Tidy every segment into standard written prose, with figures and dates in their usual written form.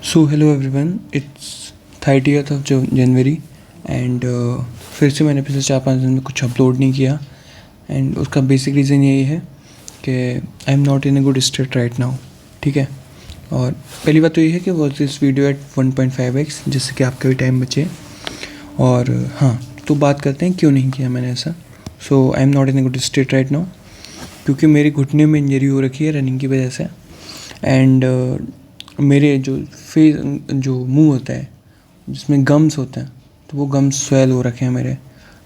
So hello everyone, it's 30th of January and फिर से मैंने पिछले 4-5 दिन में कुछ अपलोड नहीं किया। एंड उसका बेसिक रीज़न यही है कि आई am not in a good state right now. ठीक है, और पहली बात तो ये है कि watch this video at 1.5x जिससे कि आपका भी टाइम बचे। और हाँ, तो बात करते हैं क्यों नहीं किया मैंने ऐसा। So I am not in a good state right now क्योंकि मेरे घुटने में इंजरी हो रखी है रनिंग की वजह से। एंड मेरे जो मुंह होता है जिसमें गम्स होते हैं, तो वो गम्स स्वेल हो रखे हैं मेरे।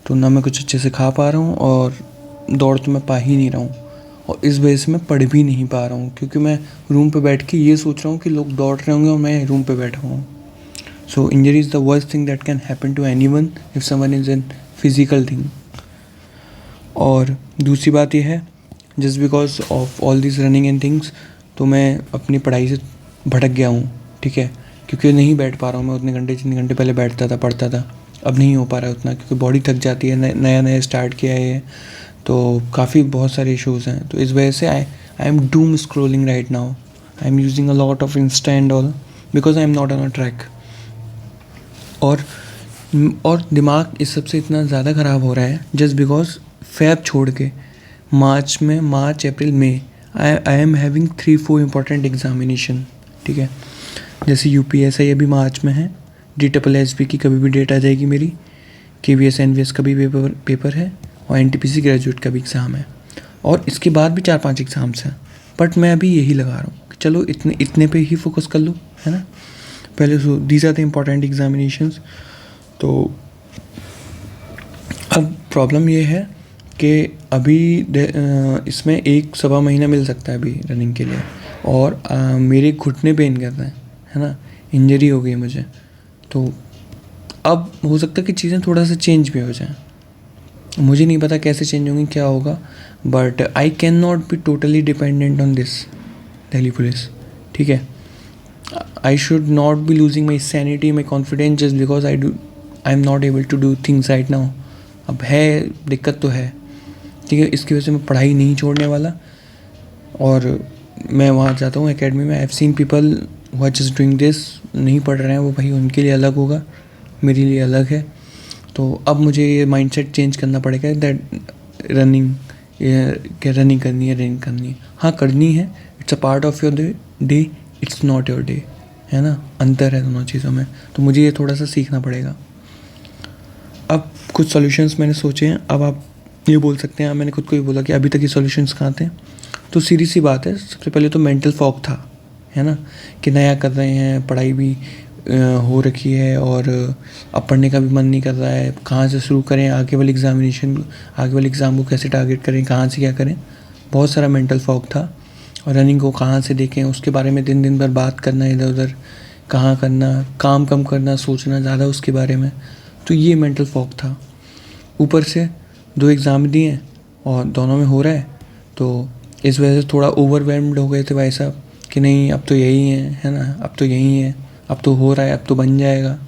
तो ना मैं कुछ अच्छे से खा पा रहा हूँ और दौड़ तो मैं पा ही नहीं रहा हूँ, और इस वजह से मैं पढ़ भी नहीं पा रहा हूँ क्योंकि मैं रूम पे बैठ के ये सोच रहा हूँ कि लोग दौड़ रहे होंगे और मैं रूम पे बैठा हूँ। So injury is the worst thing that can happen to anyone if someone is an physical thing. और दूसरी बात यह है, just because of all this running and things, तो मैं अपनी पढ़ाई से भटक गया हूँ। ठीक है, क्योंकि नहीं बैठ पा रहा हूँ मैं उतने घंटे जितने घंटे पहले बैठता था, पढ़ता था। अब नहीं हो पा रहा है उतना क्योंकि बॉडी थक जाती है, नया नया स्टार्ट किया है ये, तो काफ़ी बहुत सारे इश्यूज़ हैं। तो इस वजह से I am Doom scrolling right now. I am using a lot of Insta and all because I am not on a track. और दिमाग इस सब से इतना ज़्यादा ख़राब हो रहा है जस्ट बिकॉज फैब छोड़ के March April May I am having 3-4 important examination. ठीक है, जैसे UPSI अभी मार्च में है, DSSB की कभी भी डेट आ जाएगी मेरी, KVS NVS का भी पेपर है, और NTPC ग्रेजुएट का भी एग्ज़ाम है, और इसके बाद भी 4-5 एग्ज़ाम्स हैं। बट मैं अभी यही लगा रहा हूँ कि चलो इतने पे ही फोकस कर लूँ, है ना। पहले so these are the important examinations. तो अब प्रॉब्लम ये है कि अभी इसमें 1-1.25 महीना मिल सकता है अभी रनिंग के लिए, और मेरे घुटने पेन कर रहे हैं, है ना, इंजरी हो गई है मुझे। तो अब हो सकता है कि चीज़ें थोड़ा सा चेंज भी हो जाएं। मुझे नहीं पता कैसे चेंज होंगी, क्या होगा, but I can not be totally dependent on this Delhi police. ठीक है, I should not be losing my sanity, my confidence just because I am not able to do things right now. अब है दिक्कत तो है, ठीक है, इसकी वजह से मैं पढ़ाई नहीं छोड़ने वाला। और मैं वहाँ जाता हूँ एकेडमी में, I have seen people who are just doing this, नहीं पढ़ रहे हैं वो, भाई उनके लिए अलग होगा, मेरे लिए अलग है। तो अब मुझे ये माइंडसेट चेंज करना पड़ेगा दैट रनिंग करनी है। हाँ, करनी है, it's a part of your day, it's not your day, है ना, अंतर है दोनों चीज़ों में। तो मुझे ये थोड़ा सा सीखना पड़ेगा। अब कुछ सॉल्यूशंस मैंने सोचे हैं। अब आप ये बोल सकते हैं, मैंने खुद को ही बोला कि अभी तक ये सॉल्यूशंस कहाँ थे। तो सीरीज सी बात है, सबसे पहले तो मेंटल फॉग था, है ना, कि नया कर रहे हैं, पढ़ाई भी हो रखी है, और अब पढ़ने का भी मन नहीं कर रहा है, कहाँ से शुरू करें, आगे वाले एग्ज़ाम को कैसे टारगेट करें, कहाँ से क्या करें, बहुत सारा मेंटल फॉग था। और रनिंग को कहाँ से देखें, उसके बारे में दिन भर बात करना, इधर उधर कहाँ करना, काम कम करना, सोचना ज़्यादा उसके बारे में। तो ये मेंटल फॉग था। ऊपर से 2 एग्ज़ाम दिए और दोनों में हो रहा है, तो इस वजह से थोड़ा ओवरवेल्म्ड हो गए थे भाई साहब कि नहीं अब तो यही है ना, अब तो यही है, अब तो हो रहा है, अब तो बन जाएगा।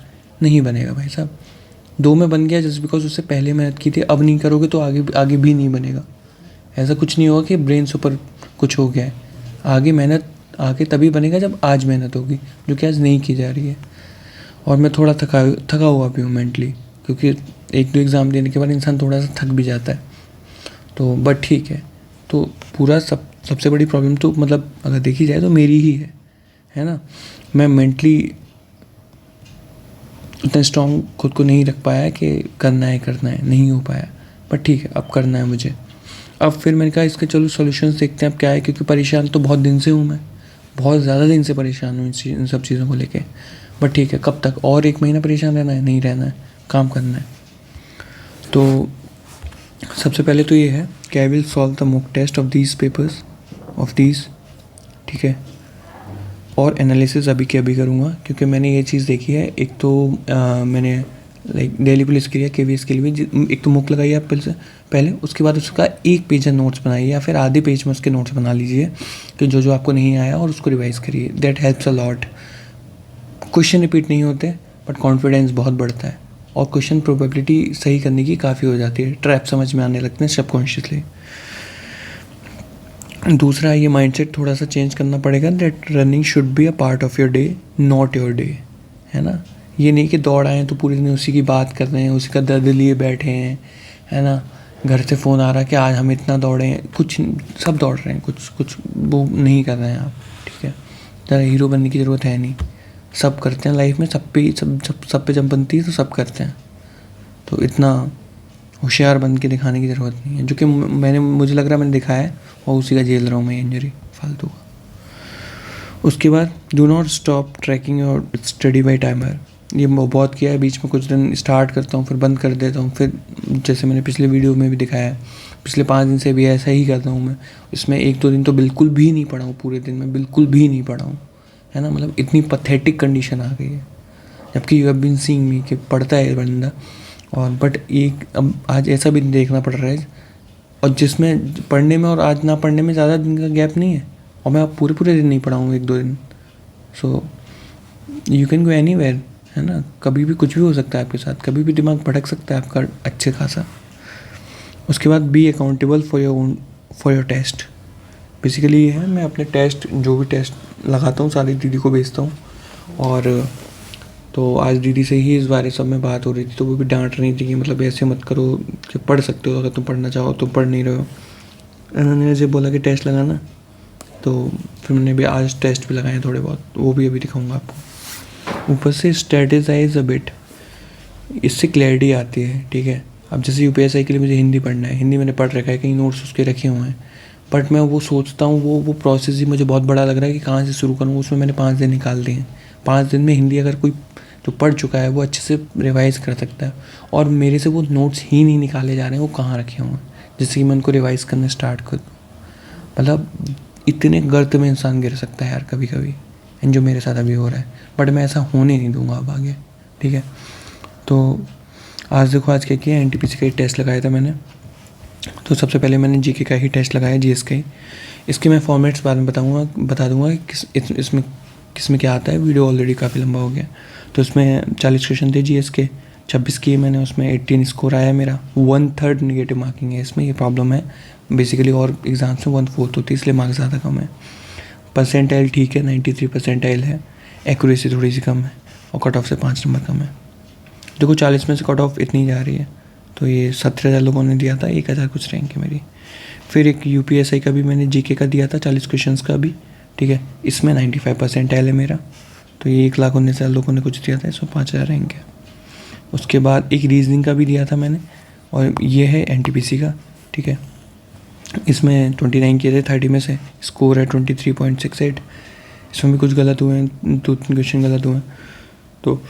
नहीं बनेगा भाई साहब। 2 में बन गया जस्ट बिकॉज उससे पहले मेहनत की थी, अब नहीं करोगे तो आगे भी नहीं बनेगा। ऐसा कुछ नहीं होगा कि ब्रेन से ऊपर कुछ हो गया है, आगे मेहनत आगे तभी बनेगा जब आज मेहनत होगी, जो कि आज नहीं की जा रही है। और मैं थोड़ा थका हुआ भी हूँ मेंटली, क्योंकि 1-2 एग्ज़ाम देने के बाद इंसान थोड़ा सा थक भी जाता है। तो बट ठीक है, तो पूरा सबसे बड़ी प्रॉब्लम तो मतलब अगर देखी जाए तो मेरी ही है ना। मैं मेंटली इतना स्ट्रॉन्ग खुद को नहीं रख पाया कि करना है, नहीं हो पाया। बट ठीक है, अब करना है मुझे। अब फिर मैंने कहा इसके चलो सॉल्यूशंस देखते हैं अब क्या है, क्योंकि परेशान तो बहुत दिन से हूँ मैं, बहुत ज़्यादा दिन से परेशान हूँ इन सब चीज़ों को लेके। बट ठीक है, कब तक और 1 महीना परेशान रहना है, नहीं रहना है, काम करना है। तो सबसे पहले तो ये है कि I will solve the mock test of these papers of these. ठीक है, और एनालिसिस अभी के अभी करूँगा, क्योंकि मैंने ये चीज़ देखी है। एक तो मैंने लाइक दिल्ली पुलिस के लिए, KVS के लिए भी एक तो मुक लगाई है पहले, उसके बाद उसका 1 पेज नोट्स बनाइए या फिर आधे पेज में उसके नोट्स बना लीजिए कि जो आपको नहीं आया, और उसको रिवाइज करिए। That helps a lot. Question repeat नहीं होते बट कॉन्फिडेंस बहुत बढ़ता है, और क्वेश्चन प्रोबेबिलिटी सही करने की काफ़ी हो जाती है, ट्रैप समझ में आने लगते हैं सबकॉन्शियसली। दूसरा ये माइंडसेट थोड़ा सा चेंज करना पड़ेगा that running should be a part of your day, not your day, है ना। ये नहीं कि दौड़ आए तो पूरे दिन उसी की बात कर रहे हैं, उसी का दर्द लिए बैठे हैं, है ना। घर से फ़ोन आ रहा है कि आज हम इतना दौड़े हैं, कुछ सब दौड़ रहे हैं, कुछ कुछ वो नहीं कर रहे हैं आप, ठीक है। ज़्यादा हीरो बनने की ज़रूरत है नहीं, सब करते हैं लाइफ में, सब पे जब बनती है तो सब करते हैं। तो इतना होशियार बन के दिखाने की ज़रूरत नहीं है, जो कि मुझे लग रहा है मैंने दिखाया है और उसी का झेल रहा हूँ मैं इंजरी फालतू का। उसके बाद डू नॉट स्टॉप ट्रैकिंग और स्टडी बाई टाइमर। ये बहुत किया है, बीच में कुछ दिन स्टार्ट करता हूँ फिर बंद कर देता हूँ, फिर जैसे मैंने पिछले वीडियो में भी दिखाया है, पिछले 5 दिन से भी ऐसा ही करता हूँ मैं। इसमें 1-2 दिन तो बिल्कुल भी नहीं पढ़ा हूँ, पूरे दिन में बिल्कुल भी नहीं पढ़ा हूँ, है ना। मतलब इतनी पथेटिक कंडीशन आ गई है, जबकि you have been seeing me कि पढ़ता है बंदा। और बट एक अब आज ऐसा भी देखना पड़ रहा है, और जिसमें पढ़ने में और आज ना पढ़ने में ज़्यादा दिन का गैप नहीं है, और मैं अब पूरे पूरे दिन नहीं पढ़ा हूँ, 1-2 दिन। So you can go anywhere, है ना। कभी भी कुछ भी हो सकता है आपके साथ, कभी भी दिमाग भटक सकता है आपका अच्छे खासा। उसके बाद be accountable for your test. Basically ये है, मैं अपने टेस्ट जो भी टेस्ट लगाता हूँ सारी दीदी को भेजता हूँ। और तो आज दीदी से ही इस बारे सब में बात हो रही थी, तो वो भी डांट रही थी कि मतलब ऐसे मत करो कि पढ़ सकते हो, अगर तुम पढ़ना चाहो तो पढ़ नहीं रहे हो। उन्होंने मुझे बोला कि टेस्ट लगाना, तो फिर मैंने भी आज टेस्ट भी लगाए थोड़े बहुत, वो भी अभी दिखाऊंगा आपको। ऊपर से स्ट्रेटेजाइज अ बिट, इससे क्लैरिटी आती है, ठीक है। अब जैसे यूपीएससी के लिए मुझे हिंदी पढ़ना है, हिंदी मैंने पढ़ रखा है, कहीं नोट्स उसके रखे हुए हैं, बट मैं वो सोचता हूँ वो प्रोसेस ही मुझे बहुत बड़ा लग रहा है कि कहाँ से शुरू करूँ। उसमें मैंने 5 दिन निकाल दिए हैं। 5 दिन में हिंदी अगर कोई जो पढ़ चुका है वो अच्छे से रिवाइज़ कर सकता है, और मेरे से वो नोट्स ही नहीं निकाले जा रहे हैं, वो कहाँ रखे हुए हैं जिससे कि मैं उनको रिवाइज़ करना स्टार्ट कर दूँ। मतलब इतने गर्त में इंसान गिर सकता है यार कभी कभी, जो मेरे साथ अभी हो रहा है, बट मैं ऐसा होने नहीं दूंगा अब आगे, ठीक है। तो आज देखो, आज क्या किया, एनटीपीसी का ही टेस्ट लगाया था मैंने। तो सबसे पहले मैंने जीके का ही टेस्ट लगाया, जीएस का ही। इसके मैं फॉर्मेट्स बाद में बता दूंगा कि इसमें किस में क्या आता है, वीडियो ऑलरेडी काफ़ी लंबा हो गया। तो इसमें 40 क्वेश्चन थे जीएस के, 26 किए मैंने, उसमें 18 स्कोर आया मेरा। 1/3 नेगेटिव मार्किंग है इसमें, ये प्रॉब्लम है बेसिकली, और एग्ज़ाम्स में 1/4 होती है, इसलिए मार्क्स ज़्यादा कम है। परसेंटाइल ठीक है, 93 परसेंटाइल है। एक्यूरेसी थोड़ी सी कम है, और कट ऑफ से 5 नंबर कम है। देखो 40 में से कट ऑफ इतनी जा रही है, तो ये 17,000 लोगों ने दिया था, 1,000 कुछ रैंक है मेरी। फिर एक यूपीएससी का भी मैंने जीके का दिया था, 40 क्वेश्चन का भी, ठीक है। इसमें 95 परसेंटाइल है मेरा, तो ये 1,19,000 लोगों ने कुछ दिया था, इसमें 5,000 रैंक है। उसके बाद एक रीजनिंग का भी दिया था मैंने, और ये है एनटीपीसी का, ठीक है। इसमें 29 किए थे 30 में से, स्कोर है 23.68। इसमें भी कुछ गलत हुए हैं, 2-3 क्वेश्चन गलत हुए हैं, तो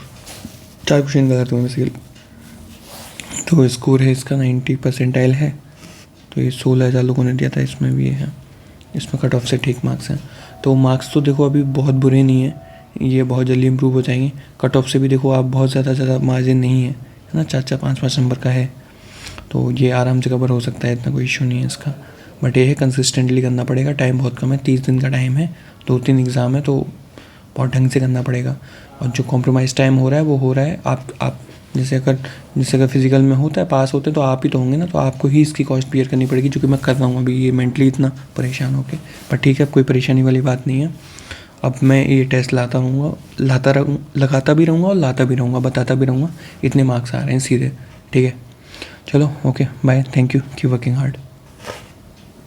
4 क्वेश्चन गलत हुए हैं बेसिकली। तो स्कोर है इसका 90 परसेंटाइल है, तो ये 16,000 लोगों ने दिया था, इसमें भी ये है। इसमें कट ऑफ से ठीक मार्क्स हैं। तो मार्क्स तो देखो अभी बहुत बुरे नहीं है, ये बहुत जल्दी इंप्रूव हो जाएंगे। कट ऑफ से भी देखो आप बहुत ज़्यादा मार्जिन नहीं है ना, 4-4 5-5 नंबर का है, तो ये आराम से कवर हो सकता है, इतना कोई इशू नहीं है इसका। बट ये है कंसिस्टेंटली करना पड़ेगा, टाइम बहुत कम है, 30 दिन का टाइम है, 2-3 एग्ज़ाम है, तो बहुत ढंग से करना पड़ेगा। और जो कॉम्प्रोमाइज़ टाइम हो रहा है वो हो रहा है, आप जैसे अगर फिजिकल में होता है पास होते तो आप ही तो होंगे ना, तो आपको ही इसकी कॉस्ट बियर करनी पड़ेगी, जो कि मैं कर रहा हूँ अभी ये मेंटली इतना परेशान होकर। पर ठीक है, अब कोई परेशानी वाली बात नहीं है। अब मैं ये टेस्ट लगाता भी रहूँगा और लाता भी रहूँगा, बताता भी रहूँगा, इतने मार्क्स आ रहे हैं सीधे, ठीक है। चलो okay bye, thank you, keep working hard.